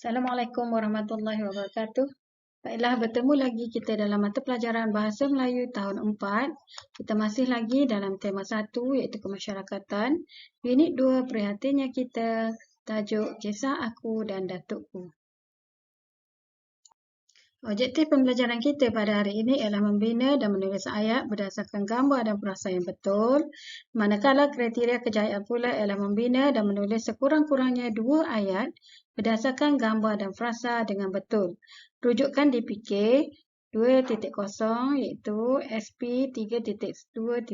Assalamualaikum warahmatullahi wabarakatuh. Baiklah, bertemu lagi kita dalam mata pelajaran Bahasa Melayu tahun 4. Kita masih lagi dalam tema 1 iaitu kemasyarakatan. Unit 2 prihatinnya kita, tajuk Kisah Aku dan Datukku. Objektif pembelajaran kita pada hari ini ialah membina dan menulis ayat berdasarkan gambar dan perasa yang betul. Manakala kriteria kejayaan pula ialah membina dan menulis sekurang-kurangnya 2 ayat berdasarkan gambar dan frasa dengan betul. Rujukan DPK 2.0 iaitu SP 3.2.1.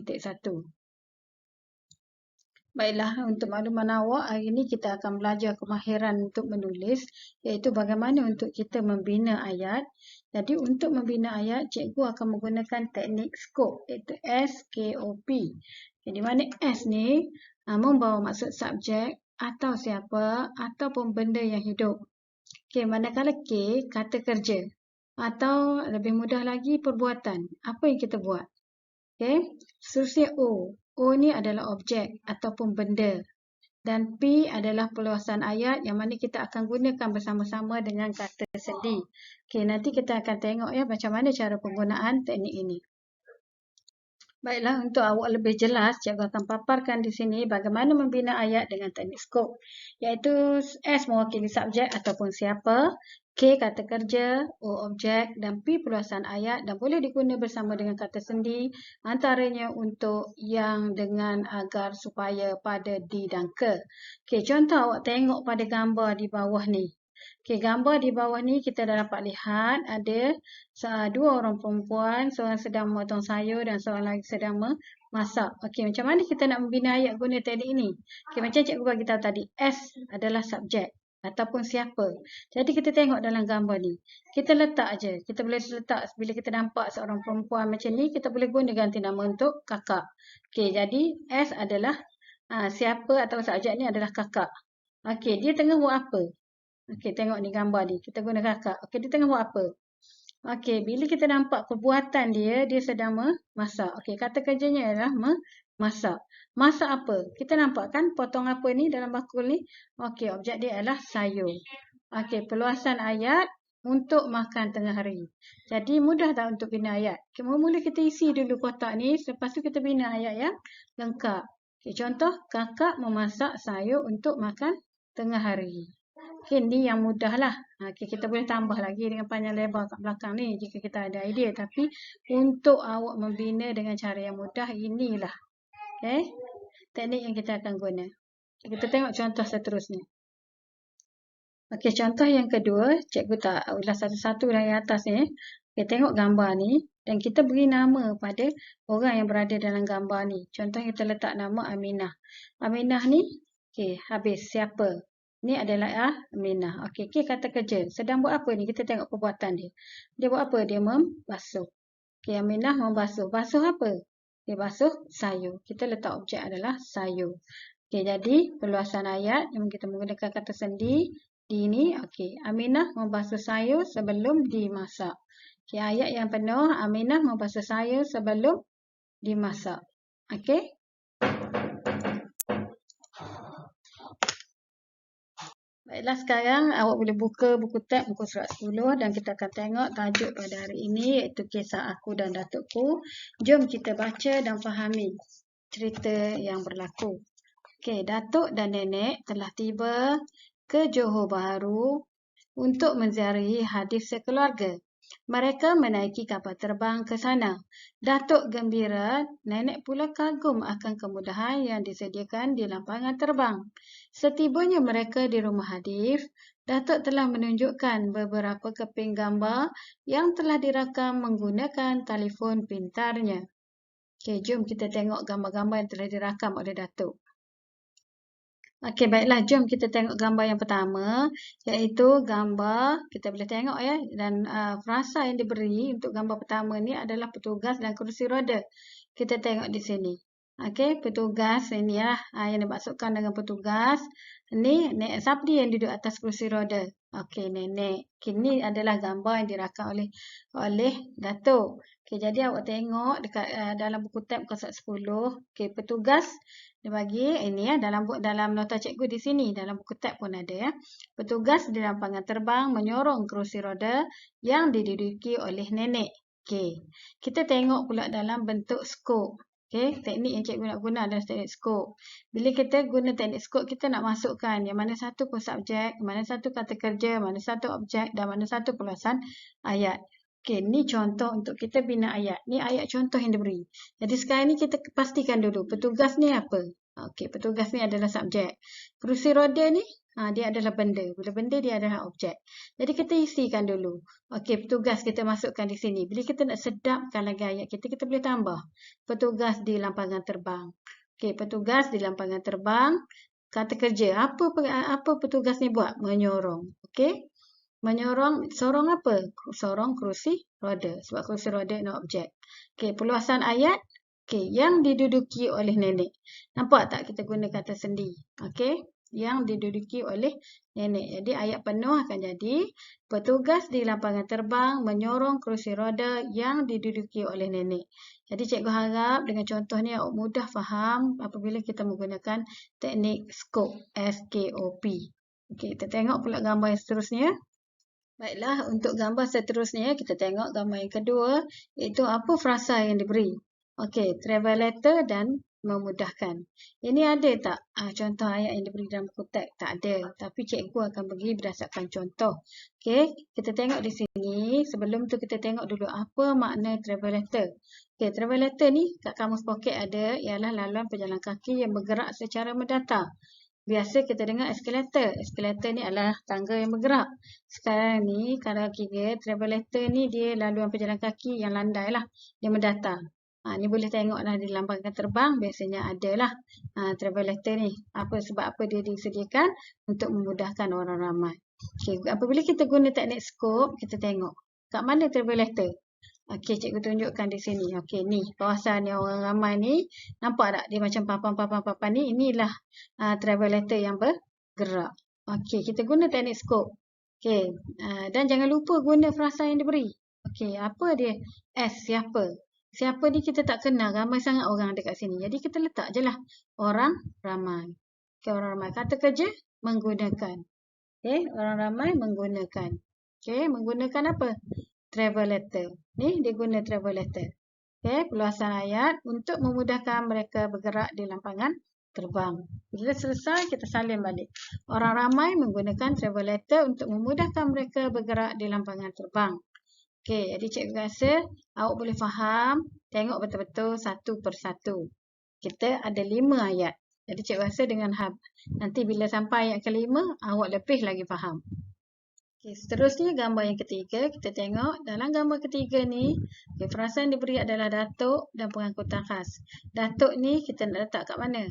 Baiklah, untuk makluman awak, hari ini kita akan belajar kemahiran untuk menulis, iaitu bagaimana untuk kita membina ayat. Jadi, untuk membina ayat, cikgu akan menggunakan teknik skop, iaitu SKOP. Di mana S ni membawa maksud subjek atau siapa ataupun benda yang hidup. Manakala K, kata kerja. Atau lebih mudah lagi, perbuatan. Apa yang kita buat? Seterusnya O. O ni adalah objek ataupun benda. Dan P adalah perluasan ayat yang mana kita akan gunakan bersama-sama dengan kata sendi. Nanti kita akan tengok macam mana cara penggunaan teknik ini. Baiklah, untuk awak lebih jelas, cikgu akan paparkan di sini bagaimana membina ayat dengan teknik skop. Iaitu S mewakili subjek ataupun siapa, K kata kerja, O objek dan P perluasan ayat dan boleh diguna bersama dengan kata sendi antaranya untuk yang dengan agar supaya pada di dan ke. Contoh awak tengok pada gambar di bawah ni. Gambar di bawah ni kita dah dapat lihat ada dua orang perempuan, seorang sedang memotong sayur dan seorang lagi sedang memasak. Macam mana kita nak membina ayat guna teknik ini? Macam cikgu bagi tahu tadi, S adalah subjek ataupun siapa. Jadi kita tengok dalam gambar ni. Kita letak aja. Kita boleh letak bila kita nampak seorang perempuan macam ni, kita boleh guna ganti nama untuk kakak. Jadi S adalah siapa atau subjek ni adalah kakak. Dia tengah buat apa? Tengok ni gambar ni. Kita guna kakak. Dia tengah buat apa? Bila kita nampak perbuatan dia, dia sedang memasak. Kata kerjanya adalah memasak. Masak apa? Kita nampak kan potong apa ni dalam bakul ni? Objek dia adalah sayur. Perluasan ayat untuk makan tengah hari. Jadi mudah tak untuk bina ayat? Mula-mula kita isi dulu kotak ni, lepas tu kita bina ayat yang lengkap. Contoh, kakak memasak sayur untuk makan tengah hari. Ni yang mudah lah. Kita boleh tambah lagi dengan panjang lebar kat belakang ni jika kita ada idea. Tapi untuk awak membina dengan cara yang mudah, inilah teknik yang kita akan guna. Kita tengok contoh seterusnya. Contoh yang kedua, cikgu tak ulas satu-satu dari atas ni. Tengok gambar ni dan kita beri nama pada orang yang berada dalam gambar ni. Contoh kita letak nama Aminah. Aminah ni, habis siapa? Ni adalah Aminah. Kata kerja. Sedang buat apa ni? Kita tengok perbuatan dia. Dia buat apa? Dia membasuh. Aminah membasuh. Basuh apa? Basuh sayur. Kita letak objek adalah sayur. Jadi perluasan ayat yang kita menggunakan kata sendi di ini. Aminah membasuh sayur sebelum dimasak. Ayat yang penuh. Aminah membasuh sayur sebelum dimasak. Baiklah, sekarang awak boleh buka buku tab muka surat 10 dan kita akan tengok tajuk pada hari ini iaitu Kisah Aku dan Datukku. Jom kita baca dan fahami cerita yang berlaku. Datuk dan nenek telah tiba ke Johor Bahru untuk menziarahi hadis sekeluarga. Mereka menaiki kapal terbang ke sana. Datuk gembira, nenek pula kagum akan kemudahan yang disediakan di lapangan terbang. Setibanya mereka di rumah Hadif, Datuk telah menunjukkan beberapa keping gambar yang telah dirakam menggunakan telefon pintarnya. Jom kita tengok gambar-gambar yang telah dirakam oleh Datuk. Baiklah, jom kita tengok gambar yang pertama, iaitu gambar, kita boleh tengok dan frasa yang diberi untuk gambar pertama ni adalah petugas dan kerusi roda. Kita tengok di sini. Petugas ini yang dimaksudkan dengan petugas. Ni siapa dia yang duduk atas kerusi roda? Nenek. Ini adalah gambar yang dirakam oleh Datuk. Jadi awak tengok dekat dalam buku tab muka surat 10. Petugas Dia bagi ini ya dalam nota cikgu di sini, dalam buku tab pun ada ya. Petugas di lapangan terbang menyorong kerusi roda yang diduduki oleh nenek. Okey. Kita tengok pula dalam bentuk skop. Okey, teknik yang cikgu nak guna adalah teknik skop. Bila kita guna teknik skop, kita nak masukkan yang mana satu pun subjek, mana satu kata kerja, mana satu objek dan mana satu perluasan ayat. Okey, ni contoh untuk kita bina ayat. Ni ayat contoh yang diberi. Jadi sekarang ni kita pastikan dulu petugas ni apa. Okey, petugas ni adalah subjek. Kerusi roda ni dia adalah benda. Bila benda dia adalah objek. Jadi kita isikan dulu. Okey, petugas kita masukkan di sini. Bila kita nak sedapkan lagi ayat kita, kita boleh tambah. Petugas di lampangan terbang. Okey, petugas di lampangan terbang. Kata kerja. Apa petugas ni buat? Menyorong. Okey. Menyorong, sorong apa? Sorong kerusi roda. Sebab kerusi roda adalah objek. Okey, perluasan ayat. Okey, yang diduduki oleh nenek. Nampak tak kita guna kata sendi? Okey, yang diduduki oleh nenek. Jadi ayat penuh akan jadi petugas di lapangan terbang menyorong kerusi roda yang diduduki oleh nenek. Jadi cikgu harap dengan contoh ni awak mudah faham apabila kita menggunakan teknik skop, SKOP. Okey, kita tengok pula gambar yang seterusnya. Baiklah, untuk gambar seterusnya kita tengok gambar yang kedua, iaitu apa frasa yang diberi. Okey, travel letter dan memudahkan. Ini ada tak contoh ayat yang diberi dalam buku teks? Tak ada, tapi cikgu akan bagi berdasarkan contoh. Okey, kita tengok di sini. Sebelum tu kita tengok dulu apa makna travel letter. Okey, travel letter ni kat kamus poket ada, ialah laluan pejalan kaki yang bergerak secara mendatar. Biasa kita dengar eskalator. Eskalator ni adalah tangga yang bergerak. Sekarang ni kalau kira travel letter ni dia laluan pejalan kaki yang landai lah. Dia mendatar. Ni boleh tengok lah di lampangan terbang. Biasanya ada lah travel letter ni. Sebab apa dia disediakan? Untuk memudahkan orang ramai. Okay, apabila kita guna teknik skop, kita tengok. Kat mana travel letter? Okey, cikgu tunjukkan di sini. Okey, ni kawasan yang orang ramai ni. Nampak tak? Dia macam papan-papan ni. Inilah travel letter yang bergerak. Okey, kita guna teknik skop. Okey, dan jangan lupa guna frasa yang diberi. Okey, apa dia? S, siapa? Siapa ni kita tak kenal. Ramai sangat orang dekat sini. Jadi kita letak je lah. Orang ramai. Okey, orang ramai. Kata kerja, menggunakan. Okey, orang ramai menggunakan. Okey, menggunakan apa? Travel letter. Ni dia guna travel letter. Okey, perluasan ayat untuk memudahkan mereka bergerak di lampangan terbang. Bila selesai, kita salin balik. Orang ramai menggunakan travel letter untuk memudahkan mereka bergerak di lampangan terbang. Okey, jadi cikgu rasa awak boleh faham. Tengok betul-betul satu persatu. Kita ada 5 ayat. Jadi cikgu rasa dengan nanti bila sampai ayat ke-5, awak lebih lagi faham. Okay, seterusnya gambar yang ketiga, kita tengok dalam gambar ketiga ni, frasa yang diberi adalah datuk dan pengangkutan khas. Datuk ni kita nak letak kat mana?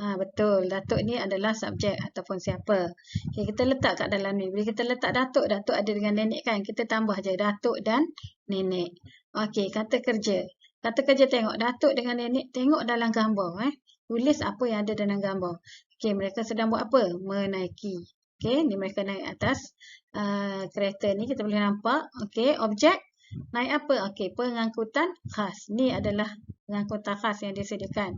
Betul, datuk ni adalah subjek ataupun siapa. Okay, kita letak kat dalam ni. Bila kita letak datuk ada dengan nenek kan? Kita tambah je datuk dan nenek. Okey, kata kerja. Kata kerja tengok datuk dengan nenek, tengok dalam gambar. Tulis apa yang ada dalam gambar. Okey, mereka sedang buat apa? Menaiki. Okey, ni mereka naik atas kereta ni, kita boleh nampak. Okey, objek naik apa? Okey, pengangkutan khas. Ni adalah pengangkutan khas yang disediakan.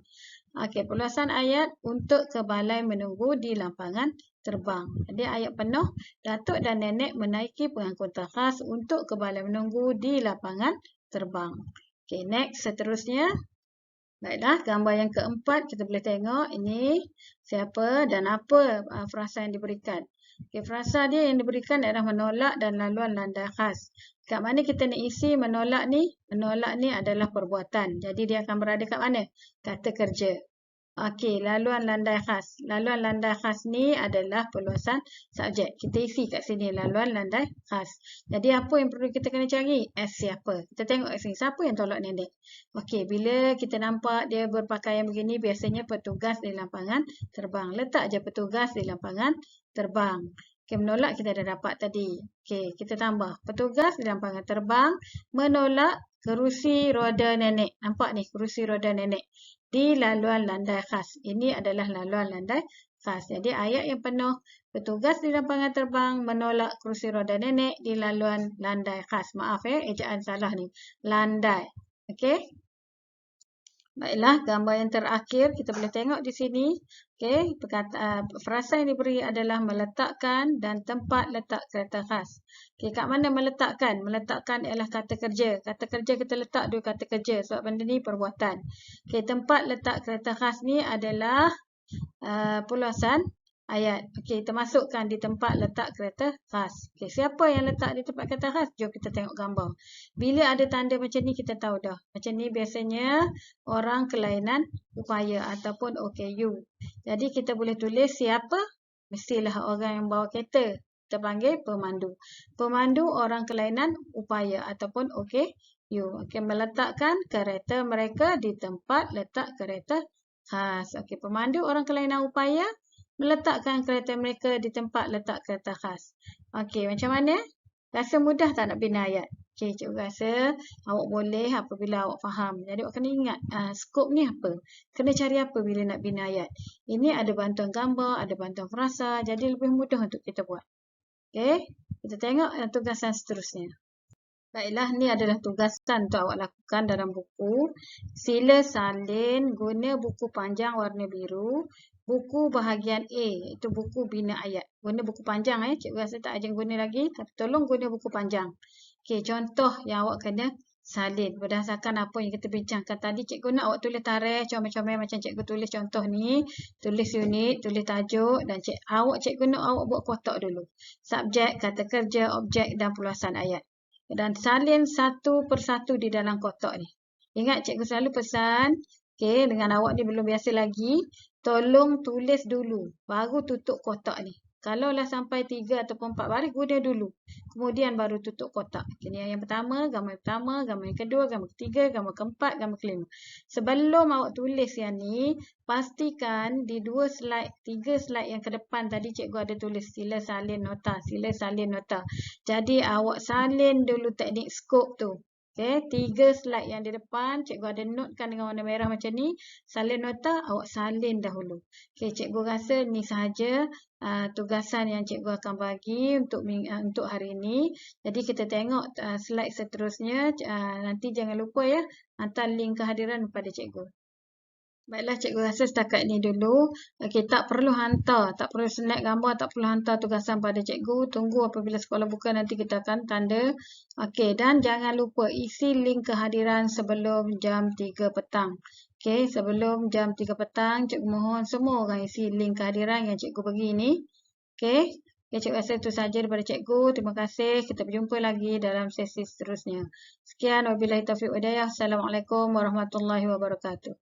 Okey, perluasan ayat untuk ke balai menunggu di lampangan terbang. Jadi ayat penuh, datuk dan nenek menaiki pengangkutan khas untuk ke balai menunggu di lapangan terbang. Okey, next seterusnya. Baiklah, gambar yang keempat kita boleh tengok ini siapa dan apa frasa yang diberikan. Okay, frasa dia yang diberikan adalah menolak dan laluan landai khas. Kat mana kita nak isi menolak ni? Menolak ni adalah perbuatan. Jadi dia akan berada kat mana? Kata kerja. Okey, laluan landai khas. Laluan landai khas ni adalah perluasan subjek. Kita isi kat sini laluan landai khas. Jadi apa yang perlu kita kena cari? S siapa? Kita tengok kat sini. Siapa yang tolak nenek? Okey, bila kita nampak dia berpakaian begini, biasanya petugas di lapangan terbang. Letak je petugas di lapangan terbang. Okey, menolak kita dah dapat tadi. Okey, kita tambah. Petugas di lapangan terbang menolak kerusi roda nenek. Nampak ni kerusi roda nenek. Di laluan landai khas. Ini adalah laluan landai khas. Jadi ayat yang penuh, petugas di lapangan terbang menolak kerusi roda nenek di laluan landai khas. Maaf ejaan salah ni. Landai. Okey. Baiklah, gambar yang terakhir kita boleh tengok di sini. Okey, frasa yang diberi adalah meletakkan dan tempat letak kereta khas. Okey, kat mana meletakkan? Meletakkan ialah kata kerja. Kata kerja kita letak dua kata kerja sebab benda ni perbuatan. Okey, tempat letak kereta khas ni adalah pulusan ayat. Okey, kita masukkan di tempat letak kereta khas. Okey, siapa yang letak di tempat kereta khas? Jom kita tengok gambar. Bila ada tanda macam ni kita tahu dah. Macam ni biasanya orang kelainan upaya ataupun OKU. Jadi kita boleh tulis siapa? Mestilah orang yang bawa kereta. Kita panggil pemandu. Pemandu orang kelainan upaya ataupun OKU. Okey, meletakkan kereta mereka di tempat letak kereta khas. Okey, pemandu orang kelainan upaya meletakkan kereta mereka di tempat letak kereta khas. Okey, macam mana? Rasa mudah tak nak bina ayat? Okey, cikgu rasa awak boleh apabila awak faham. Jadi awak kena ingat skop ni apa? Kena cari apa bila nak bina ayat? Ini ada bantuan gambar, ada bantuan frasa. Jadi lebih mudah untuk kita buat. Okey, kita tengok tugasan seterusnya. Baiklah, ni adalah tugasan untuk awak lakukan dalam buku. Sila salin guna buku panjang warna biru. Buku bahagian A, iaitu buku bina ayat. Guna buku panjang cikgu rasa tak ajar guna lagi. Tapi tolong guna buku panjang. Okey, contoh yang awak kena salin. Berdasarkan apa yang kita bincangkan tadi, cikgu nak awak tulis tarikh, comel-comel macam cikgu tulis contoh ni. Tulis unit, tulis tajuk dan cikgu nak awak buat kotak dulu. Subjek, kata kerja, objek dan pulusan ayat. Dan salin satu persatu di dalam kotak ni. Ingat cikgu selalu pesan, okey, dengan awak ni belum biasa lagi, tolong tulis dulu, baru tutup kotak ni. Kalaulah sampai 3 ataupun 4 baris, guna dulu. Kemudian baru tutup kotak. Ini yang pertama, gambar yang kedua, gambar ketiga, gambar keempat, gambar kelima. Sebelum awak tulis yang ni, pastikan di 2 slide, 3 slide yang ke depan tadi cikgu ada tulis sila salin nota, sila salin nota. Jadi awak salin dulu teknik skop tu. Okey, 3 slide yang di depan, cikgu ada notekan dengan warna merah macam ni. Salin nota, awak salin dahulu. Okey, cikgu rasa ni sahaja tugasan yang cikgu akan bagi untuk hari ini. Jadi kita tengok slide seterusnya. Nanti jangan lupa ya, hantar link kehadiran kepada cikgu. Baiklah, cikgu rasa setakat ini dulu. Okey, tak perlu hantar, tak perlu snap gambar, tak perlu hantar tugasan pada cikgu. Tunggu apabila sekolah buka nanti kita akan tanda. Okey, dan jangan lupa isi link kehadiran sebelum jam 3 petang. Okey, sebelum jam 3 petang, cikgu mohon semua orang isi link kehadiran yang cikgu bagi ini. Okey, cikgu rasa itu sahaja daripada cikgu. Terima kasih. Kita berjumpa lagi dalam sesi seterusnya. Sekian, wabillahi taufiq wa hidayah. Assalamualaikum warahmatullahi wabarakatuh.